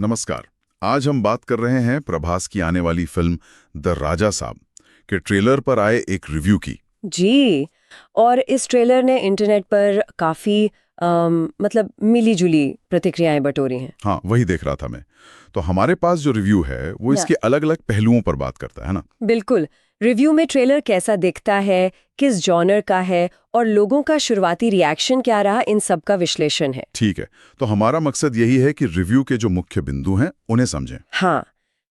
नमस्कार। आज हम बात कर रहे हैं प्रभास की आने वाली फिल्म द राजा साहब के ट्रेलर पर आए एक रिव्यू की। जी। और इस ट्रेलर ने इंटरनेट पर काफी मतलब मिली-जुली प्रतिक्रियाएं बटोरी हैं। हाँ, वही देख रहा था मैं। तो हमारे पास जो रिव्यू है वो इसके अलग-अलग पहलुओं पर बात करता है ना। बिल्कुल। रिव्यू में ट्रेलर कैसा दिखता है, किस जॉनर का है और लोगों का शुरुआती रिएक्शन क्या रहा, इन सब का विश्लेषण है। ठीक है, तो हमारा मकसद यही है कि रिव्यू के जो मुख्य बिंदु हैं उन्हें समझें। हाँ,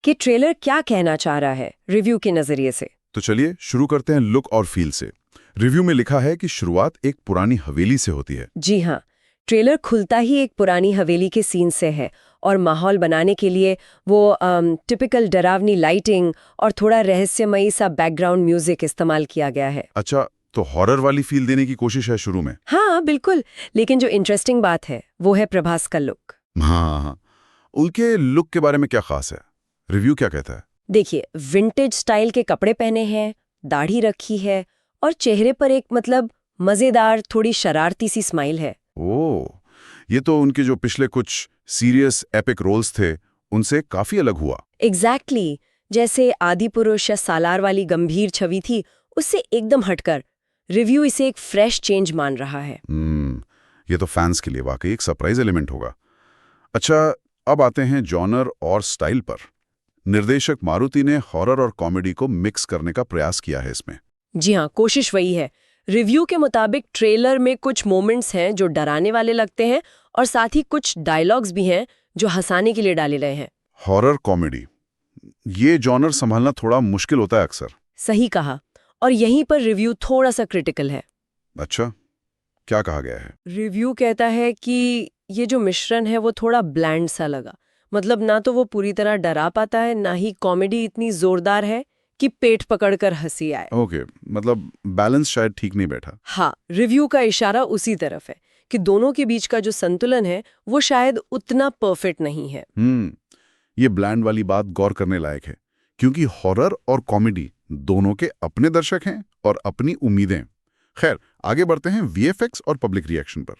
कि ट्रेलर क्या कहना चाह रहा है रिव्यू के नजरिए से। तो चलिए शुरू करते हैं लुक और फील से। रिव्यू में लिखा है कि शुरुआत एक पुरानी हवेली से होती है। जी हाँ, ट्रेलर खुलता ही एक पुरानी हवेली के सीन से है और माहौल बनाने के लिए वो टिपिकल डरावनी लाइटिंग और थोड़ा रहस्यमयी सा बैकग्राउंड म्यूजिक इस्तेमाल किया गया है। अच्छा, तो हॉरर वाली फील देने की कोशिश है शुरू में। हाँ बिल्कुल, लेकिन जो इंटरेस्टिंग बात है वो है प्रभास का लुक। हाँ, उनके लुक के बारे में क्या खास है? रिव्यू क्या कहता है? देखिए, विंटेज स्टाइल के कपड़े पहने हैं, दाढ़ी रखी है और चेहरे पर एक मतलब मजेदार थोड़ी शरारती सी स्माइल है। ओह, ये तो उनके जो पिछले कुछ सीरियस एपिक रोल्स थे उनसे काफी अलग हुआ। एग्जैक्टली जैसे आदि पुरुष या सालार वाली गंभीर छवि थी, उससे एकदम हटकर रिव्यू इसे एक फ्रेश चेंज मान रहा है। ये तो फैंस के लिए वाकई एक सरप्राइज एलिमेंट होगा। अच्छा, अब आते हैं जॉनर और स्टाइल पर। निर्देशक मारुति ने हॉरर और कॉमेडी को मिक्स करने का प्रयास किया है इसमें। जी हाँ, कोशिश वही है। रिव्यू के मुताबिक ट्रेलर में कुछ मोमेंट्स हैं जो डराने वाले लगते हैं और साथ ही कुछ डायलॉग्स भी हैं जो हंसाने के लिए डाले गए हैं। हॉरर कॉमेडी, ये जॉनर संभालना थोड़ा मुश्किल होता है अक्सर। सही कहा। और यहीं पर रिव्यू थोड़ा सा क्रिटिकल है। अच्छा, क्या कहा गया है? रिव्यू कहता है कि ये जो मिश्रण है वो थोड़ा ब्लैंड सा लगा। मतलब ना तो वो पूरी तरह डरा पाता है, ना ही कॉमेडी इतनी जोरदार है कि पेट पकड़कर हंसी आए। ओके, मतलब बैलेंस शायद ठीक नहीं बैठा। हाँ, रिव्यू का इशारा उसी तरफ है कि दोनों के बीच का जो संतुलन है वो शायद उतना परफेक्ट नहीं है। ये ब्लैंड वाली बात गौर करने लायक है, क्योंकि हॉरर और कॉमेडी दोनों के अपने दर्शक हैं और अपनी उम्मीदें। खैर, आगे बढ़ते हैं वीएफएक्स और पब्लिक रिएक्शन पर।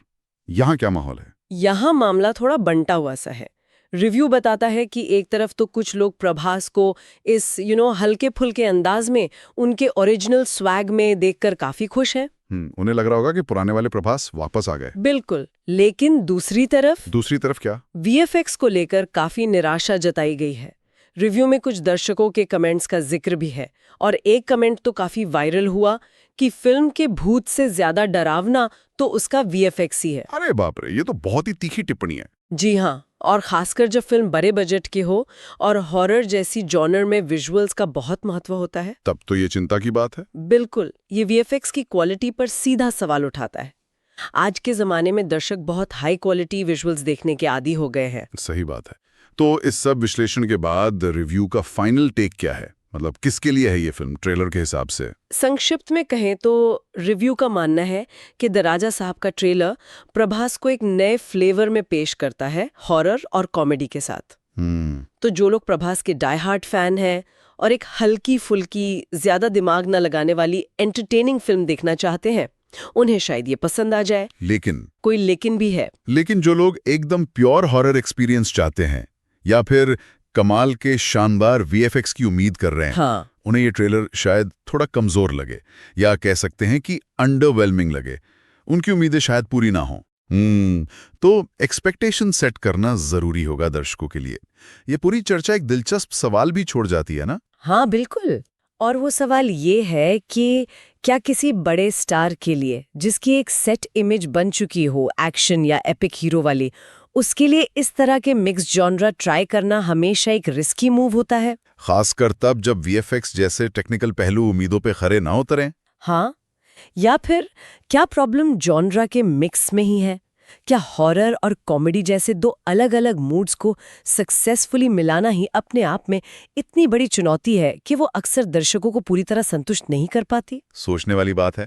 यहाँ क्या माहौल है? यहाँ मामला थोड़ा बंटा हुआ सा है। रिव्यू बताता है कि एक तरफ तो कुछ लोग प्रभास को इस हल्के फुल्के अंदाज में, उनके ओरिजिनल स्वैग में देखकर काफी खुश हैं। उन्हें लग रहा होगा कि पुराने वाले प्रभास वापस आ गए। बिल्कुल, लेकिन दूसरी तरफ क्या? वीएफएक्स को लेकर काफी निराशा जताई गई है। रिव्यू में कुछ दर्शकों के कमेंट्स का जिक्र भी है और एक कमेंट तो काफी वायरल हुआ कि फिल्म के भूत से ज्यादा डरावना तो उसका वीएफएक्स ही है। अरे बाप रे, ये तो बहुत ही तीखी टिप्पणी है। जी हाँ, और खासकर जब फिल्म बड़े बजट की हो और हॉरर जैसी जॉनर में विजुअल्स का बहुत महत्व होता है, तब तो ये चिंता की बात है। बिल्कुल, ये वीएफएक्स की क्वालिटी पर सीधा सवाल उठाता है। आज के जमाने में दर्शक बहुत हाई क्वालिटी विजुअल्स देखने के आदी हो गए हैं। सही बात है। तो इस सब विश्लेषण के बाद रिव्यू का फाइनल टेक क्या है? मतलब किसके लिए है ये फिल्म ट्रेलर के हिसाब से? संक्षिप्त में कहें तो रिव्यू का मानना है कि द राजा साहब का ट्रेलर प्रभास को एक नए फ्लेवर में पेश करता है, हॉरर और कॉमेडी के साथ। तो जो लोग प्रभास के डाई हार्ड फैन हैं और एक हल्की फुल्की, ज्यादा दिमाग न लगाने वाली एंटरटेनिंग फिल्म देखना चाहते हैं, उन्हें शायद ये पसंद आ जाए। लेकिन कोई लेकिन भी है। लेकिन जो लोग एकदम प्योर हॉरर एक्सपीरियंस चाहते हैं या फिर कमाल के शानदार वीएफएक्स की उम्मीद कर रहे हैं, हाँ, उन्हें ये ट्रेलर शायद थोड़ा कमजोर लगे या कह सकते हैं कि अंडरवेलमिंग लगे। उनकी उम्मीदें शायद पूरी ना हों। तो एक्सपेक्टेशन सेट करना जरूरी होगा दर्शकों के लिए। ये पूरी चर्चा एक दिलचस्प सवाल भी छोड़ जाती है ना। हाँ बिल्कुल। और वो सवाल ये है कि क्या किसी बड़े स्टार के लिए, जिसकी एक सेट इमेज बन चुकी हो एक्शन या एपिक हीरो वाली, उसके लिए इस तरह के मिक्स जॉनरा ट्राई करना हमेशा एक रिस्की मूव होता है। खासकर तब जब वीएफएक्स जैसे टेक्निकल पहलू उम्मीदों पे खरे ना उतरें। हाँ, या फिर क्या प्रॉब्लम जॉनरा के मिक्स में ही है? क्या हॉरर और कॉमेडी जैसे दो अलग-अलग मूड्स को सक्सेसफुली मिलाना ही अपने आप में इतनी बड़ी चुनौती है कि वो अक्सर दर्शकों को पूरी तरह संतुष्ट नहीं कर पाती? सोचने वाली बात है।